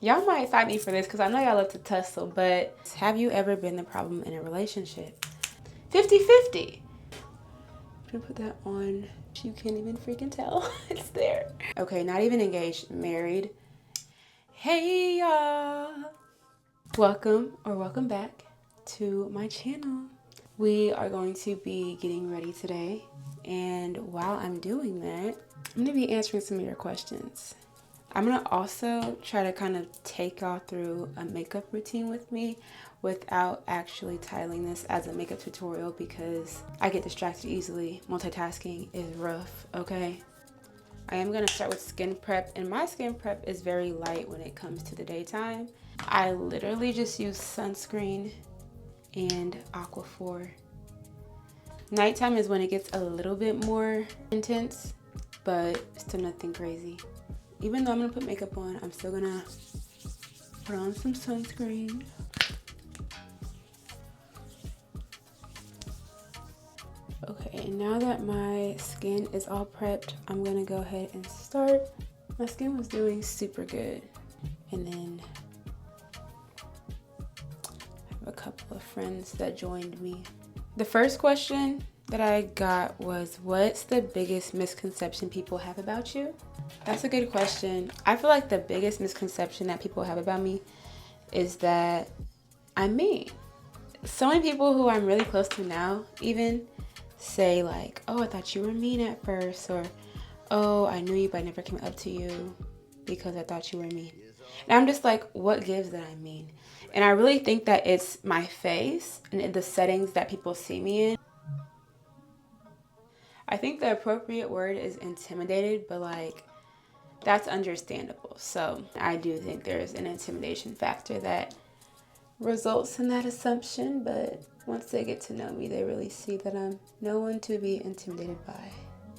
Y'all might fight me for this because I know y'all love to tussle, but have you ever been the problem in a relationship? 50-50. I'm gonna put that on. You can't even freaking tell. It's there. Okay, not even engaged, married. Hey y'all. Welcome back to my channel. We are going to be getting ready today. And while I'm doing that, I'm gonna be answering some of your questions. I'm gonna also try to kind of take y'all through a makeup routine with me without actually titling this as a makeup tutorial because I get distracted easily. Multitasking is rough, okay? I am gonna start with skin prep, and my skin prep is very light when it comes to the daytime. I literally just use sunscreen and Aquaphor. Nighttime is when it gets a little bit more intense, but still nothing crazy. Even though I'm gonna put makeup on, I'm still gonna put on some sunscreen. Okay, and now that my skin is all prepped, I'm gonna go ahead and start. My skin was doing super good. And then I have a couple of friends that joined me. The first question that I got was, what's the biggest misconception people have about you? That's a good question. I feel like the biggest misconception that people have about me is that I'm mean. So many people who I'm really close to now even say like, oh, I thought you were mean at first, or oh, I knew you but I never came up to you because I thought you were mean. And I'm just like, what gives that I'm mean? And I really think that it's my face and the settings that people see me in. I think the appropriate word is intimidated, but like, that's understandable. So I do think there's an intimidation factor that results in that assumption, but once they get to know me, they really see that I'm no one to be intimidated by.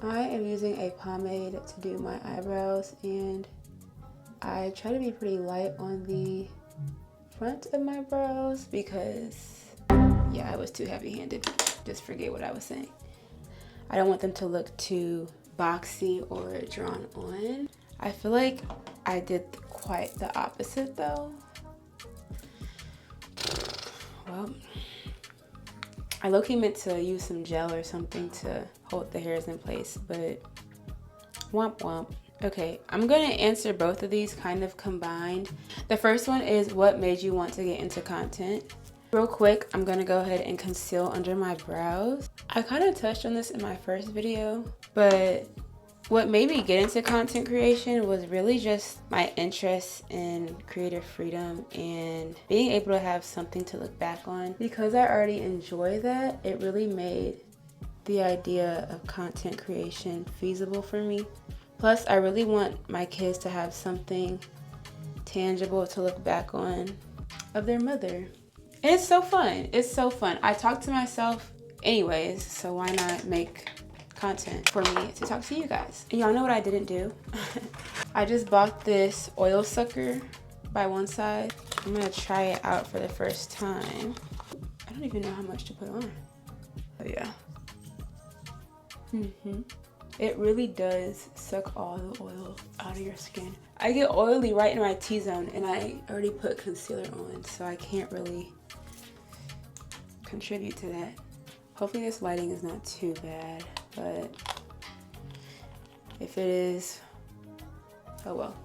I am using a pomade to do my eyebrows, and I try to be pretty light on the front of my brows because, yeah, I was too heavy-handed. Just forget what I was saying. I don't want them to look too boxy or drawn on. I feel like I did quite the opposite though. Well, I low-key meant to use some gel or something to hold the hairs in place, but womp womp. Okay, I'm gonna answer both of these kind of combined. The first one is, what made you want to get into content? Real quick, I'm gonna go ahead and conceal under my brows. I kind of touched on this in my first video, but what made me get into content creation was really just my interest in creative freedom and being able to have something to look back on. Because I already enjoy that, it really made the idea of content creation feasible for me. Plus, I really want my kids to have something tangible to look back on of their mother. And it's so fun. It's so fun. I talk to myself anyways, so why not make content for me to talk to you guys? And y'all know what I didn't do? I just bought this oil sucker by one side. I'm gonna try it out for the first time. I don't even know how much to put on. Oh yeah. It really does suck all the oil out of your skin. I get oily right in my T-zone, and I already put concealer on, so I can't really contribute to that. Hopefully this lighting is not too bad, but if it is, oh well.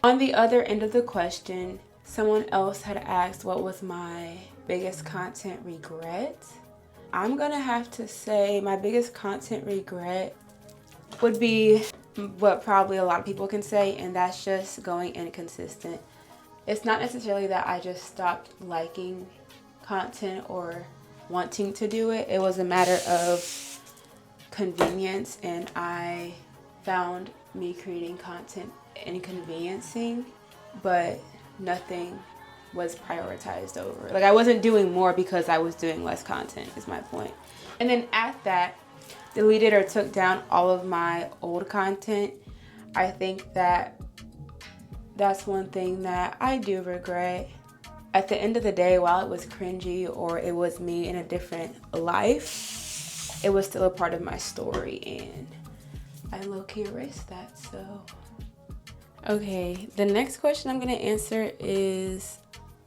On the other end of the question, someone else had asked what was my biggest content regret. I'm gonna have to say my biggest content regret would be what probably a lot of people can say, and that's just going inconsistent. It's not necessarily that I just stopped liking content or wanting to do it. It was a matter of convenience, and I found me creating content inconveniencing, but nothing was prioritized over. Like, I wasn't doing more because I was doing less content, is my point. And then at that, deleted or took down all of my old content. I think that that's one thing that I do regret. At the end of the day, while it was cringy or it was me in a different life, it was still a part of my story, and I low-key erased that, so Okay, the next question I'm gonna answer is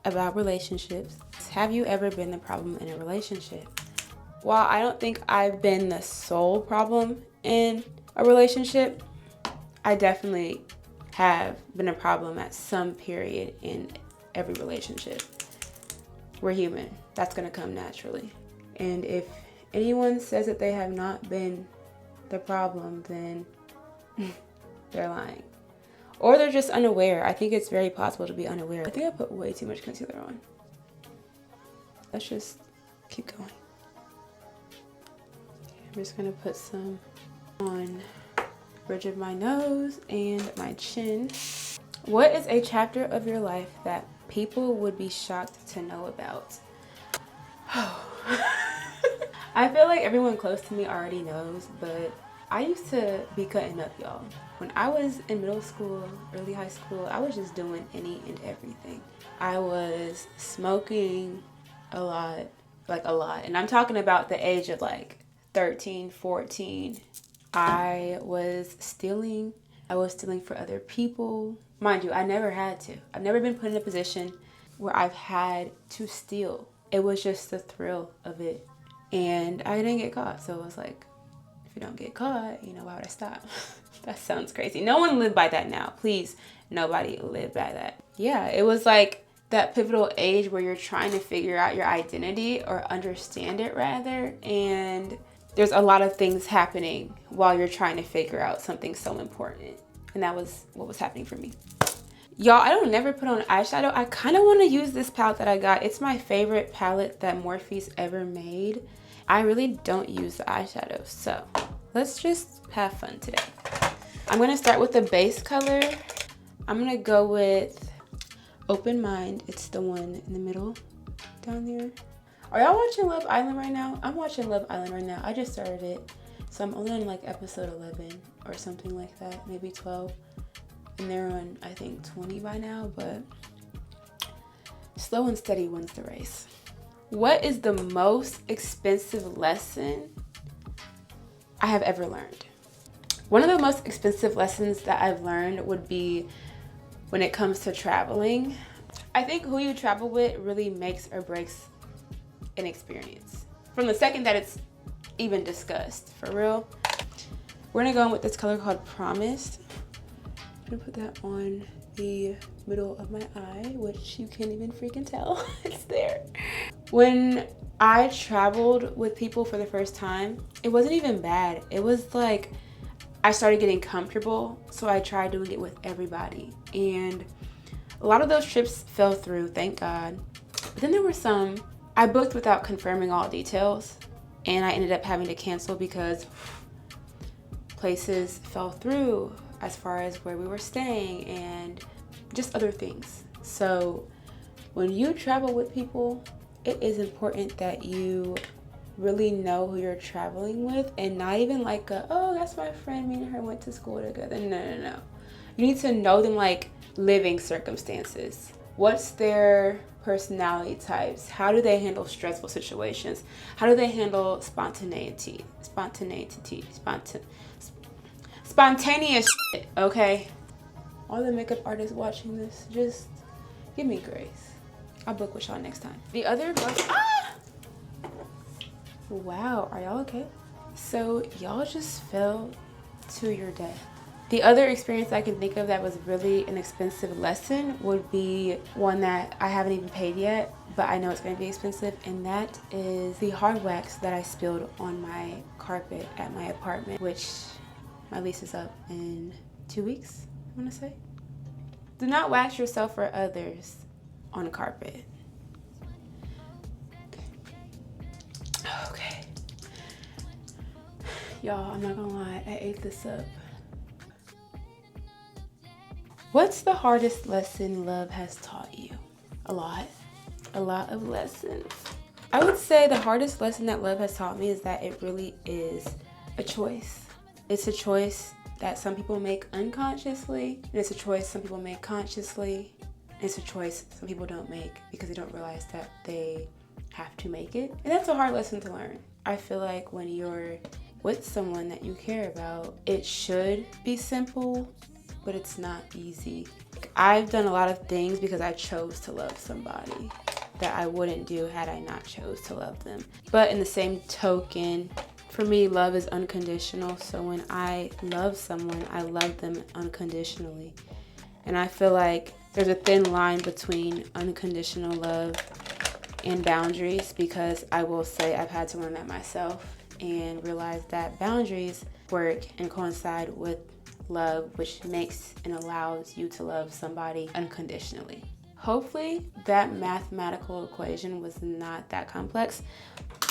about relationships. Have you ever been the problem in a relationship? While I don't think I've been the sole problem in a relationship, I definitely have been a problem at some period in every relationship. We're human. That's gonna come naturally. And if anyone says that they have not been the problem, then they're lying. Or they're just unaware. I think it's very possible to be unaware. I think I put way too much concealer on. Let's just keep going. I'm just gonna put some on the bridge of my nose and my chin. What is a chapter of your life that people would be shocked to know about? I feel like everyone close to me already knows, but I used to be cutting up, y'all. When I was in middle school, early high school, I was just doing any and everything. I was smoking a lot, like a lot. And I'm talking about the age of like 13, 14. I was stealing. I was stealing for other people. Mind you, I never had to. I've never been put in a position where I've had to steal. It was just the thrill of it. And I didn't get caught. So it was like, if you don't get caught, you know, why would I stop? That sounds crazy. No one lived by that now. Please, nobody lived by that. Yeah, it was like that pivotal age where you're trying to figure out your identity, or understand it rather. And there's a lot of things happening while you're trying to figure out something so important. And that was what was happening for me. Y'all, I don't never put on eyeshadow. I kind of want to use this palette that I got. It's my favorite palette that Morphe's ever made. I really don't use the eyeshadow, so let's just have fun today. I'm going to start with the base color. I'm going to go with Open Mind. It's the one in the middle down there. Are y'all watching Love Island right now? I'm watching Love Island right now. I just started it, so I'm only on like episode 11 or something like that, maybe 12. And they're on, I think, 20 by now, but slow and steady wins the race. What is the most expensive lesson I have ever learned? One of the most expensive lessons that I've learned would be when it comes to traveling. I think who you travel with really makes or breaks an experience. From the second that it's even discussed, for real. We're gonna go in with this color called Promised. I'm gonna put that on the middle of my eye, which you can't even freaking tell. It's there. When I traveled with people for the first time, it wasn't even bad. It was like I started getting comfortable, so I tried doing it with everybody. And a lot of those trips fell through, thank God. But then there were some I booked without confirming all details, and I ended up having to cancel because places fell through as far as where we were staying and just other things. So when you travel with people, it is important that you really know who you're traveling with, and not even like oh, that's my friend, me and her went to school together. No. You need to know them like living circumstances. What's their personality types? How do they handle stressful situations? How do they handle spontaneous shit, okay? All the makeup artists watching this, just give me grace. I'll book with y'all next time. The other wow, are y'all okay? So y'all just fell to your death. The other experience I can think of that was really an expensive lesson would be one that I haven't even paid yet, but I know it's going to be expensive, and that is the hard wax that I spilled on my carpet at my apartment, which my lease is up in 2 weeks, I want to say. Do not wax yourself or others on carpet. Okay. Y'all, I'm not gonna lie, I ate this up. What's the hardest lesson love has taught you? A lot of lessons. I would say the hardest lesson that love has taught me is that it really is a choice. It's a choice that some people make unconsciously, and it's a choice some people make consciously. It's a choice some people don't make because they don't realize that they have to make it. And that's a hard lesson to learn. I feel like when you're with someone that you care about, it should be simple, but it's not easy. I've done a lot of things because I chose to love somebody that I wouldn't do had I not chose to love them. But in the same token, for me, love is unconditional. So when I love someone, I love them unconditionally. And I feel like there's a thin line between unconditional love and boundaries, because I will say I've had to learn that myself and realize that boundaries work and coincide with love, which makes and allows you to love somebody unconditionally. Hopefully that mathematical equation was not that complex.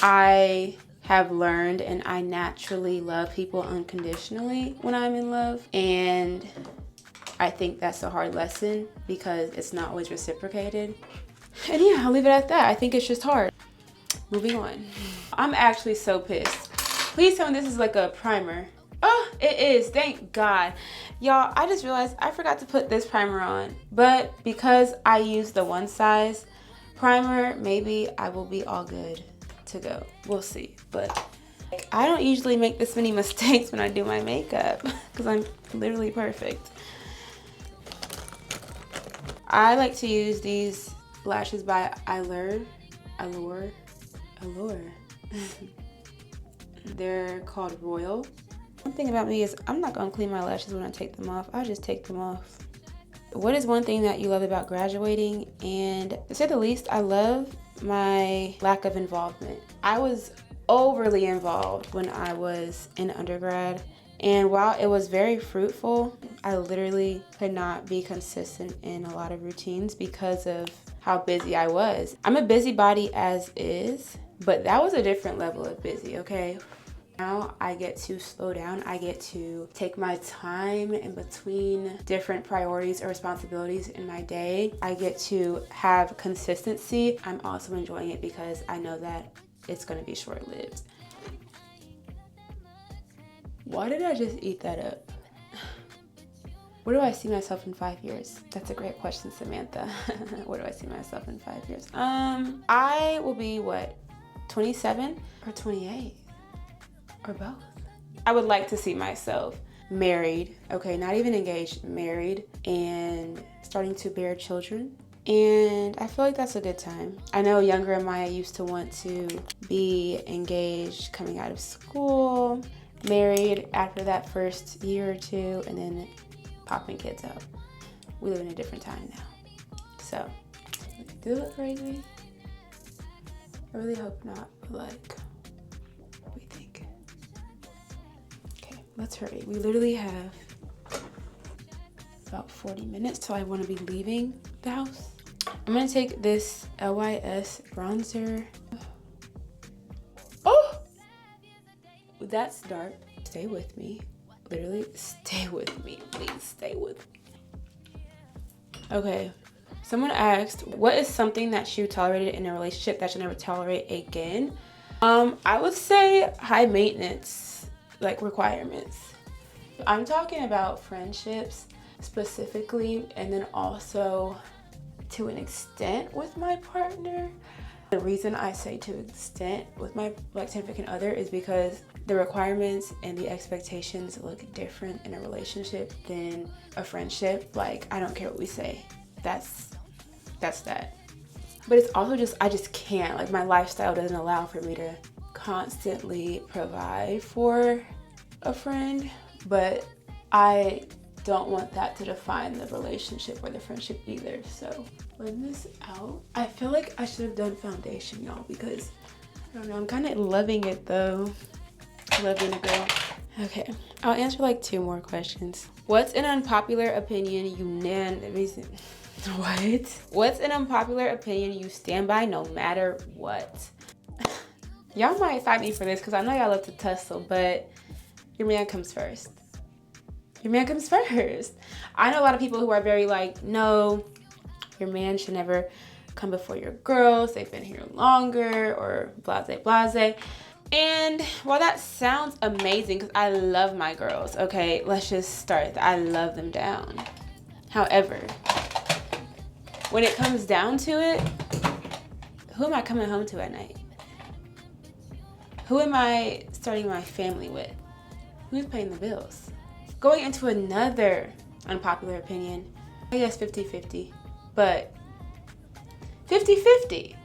I have learned and I naturally love people unconditionally when I'm in love, and I think that's a hard lesson because it's not always reciprocated. And yeah, I'll leave it at that. I think it's just hard. Moving on. I'm actually so pissed. Please tell me this is like a primer. Oh, it is. Thank God. Y'all, I just realized I forgot to put this primer on. But because I use the one size primer, maybe I will be all good to go. We'll see. But I don't usually make this many mistakes when I do my makeup because I'm literally perfect. I like to use these lashes by Allure. They're called Royal. One thing about me is I'm not gonna clean my lashes when I take them off. I just take them off. What is one thing that you love about graduating? And to say the least, I love my lack of involvement. I was overly involved when I was in undergrad. And while it was very fruitful, I literally could not be consistent in a lot of routines because of how busy I was. I'm a busybody as is, but that was a different level of busy, okay? Now I get to slow down. I get to take my time in between different priorities or responsibilities in my day. I get to have consistency. I'm also enjoying it because I know that it's gonna be short-lived. Why did I just eat that up? Where do I see myself in 5 years? That's a great question, Samantha. Where do I see myself in 5 years? I will be what, 27 or 28? Or both. I would like to see myself married, okay, not even engaged, married, and starting to bear children. And I feel like that's a good time. I know younger Maya used to want to be engaged coming out of school, married after that first year or two, and then popping kids out. We live in a different time now. So, do it look crazy? I really hope not, but like, let's hurry. We literally have about 40 minutes till I want to be leaving the house. I'm gonna take this LYS bronzer. Oh! That's dark. Stay with me. Literally, stay with me. Please stay with me. Okay. Someone asked, what is something that you tolerated in a relationship that you'll never tolerate again? I would say high maintenance, like requirements. I'm talking about friendships specifically, and then also to an extent with my partner. The reason I say to an extent with my significant other is because the requirements and the expectations look different in a relationship than a friendship. Like, I don't care what we say. That's that. But it's also just, I just can't. Like, my lifestyle doesn't allow for me to constantly provide for a friend, but I don't want that to define the relationship or the friendship either. So blend this out. I feel like I should have done foundation, y'all, because I don't know, I'm kind of loving it though. Loving it, girl. Okay, I'll answer like 2 more questions. What's an unpopular opinion What's an unpopular opinion you stand by no matter what? Y'all might fight me for this because I know y'all love to tussle, but your man comes first. Your man comes first. I know a lot of people who are very like, no, your man should never come before your girls. They've been here longer, or blase, blase. And while that sounds amazing, because I love my girls, okay, let's just start. I love them down. However, when it comes down to it, who am I coming home to at night? Who am I starting my family with? Who's paying the bills? Going into another unpopular opinion, I guess 50-50. But 50-50.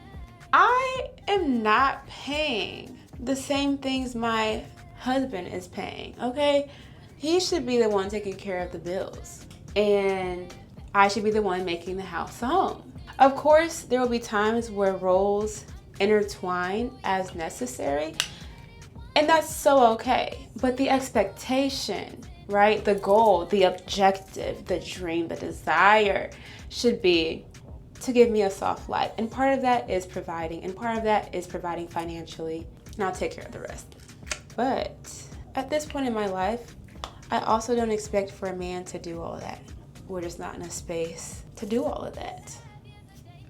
I am not paying the same things my husband is paying, okay? He should be the one taking care of the bills, and I should be the one making the house a home. Of course, there will be times where roles intertwine as necessary, and that's so okay. But the expectation, right? The goal, the objective, the dream, the desire should be to give me a soft life. And part of that is providing, and part of that is providing financially, and I'll take care of the rest. But at this point in my life, I also don't expect for a man to do all of that. We're just not in a space to do all of that,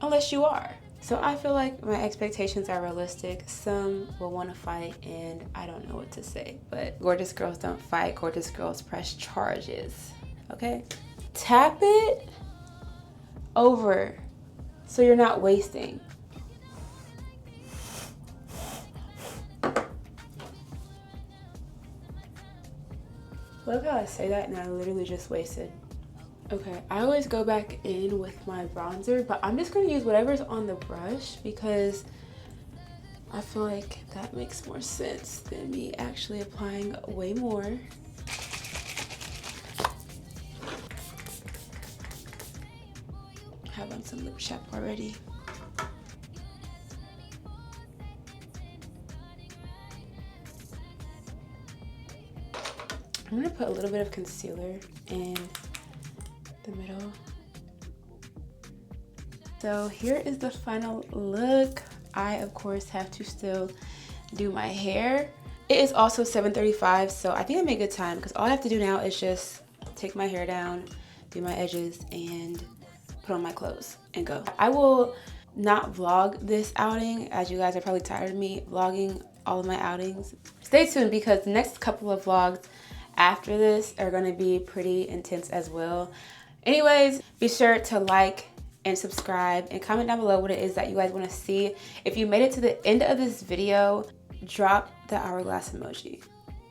unless you are. So I feel like my expectations are realistic. Some will want to fight, and I don't know what to say. But gorgeous girls don't fight. Gorgeous girls press charges. Okay? Tap it over so you're not wasting. Look how I say that, and I literally just wasted. Okay, I always go back in with my bronzer, but I'm just gonna use whatever's on the brush because I feel like that makes more sense than me actually applying way more. I have on some lip check already. I'm gonna put a little bit of concealer in the middle. So here is the final look. I of course have to still do my hair. It is also 7:35, so I think I made good time because all I have to do now is just take my hair down, do my edges, and put on my clothes and go. I will not vlog this outing, as you guys are probably tired of me vlogging all of my outings. Stay tuned because the next couple of vlogs after this are going to be pretty intense as well. Anyways, be sure to like and subscribe and comment down below what it is that you guys want to see. If you made it to the end of this video, drop the hourglass emoji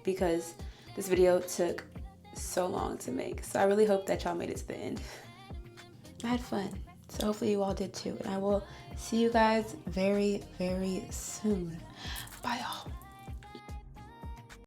because this video took so long to make. So I really hope that y'all made it to the end. I had fun, so hopefully you all did too. And I will see you guys very, very soon. Bye y'all.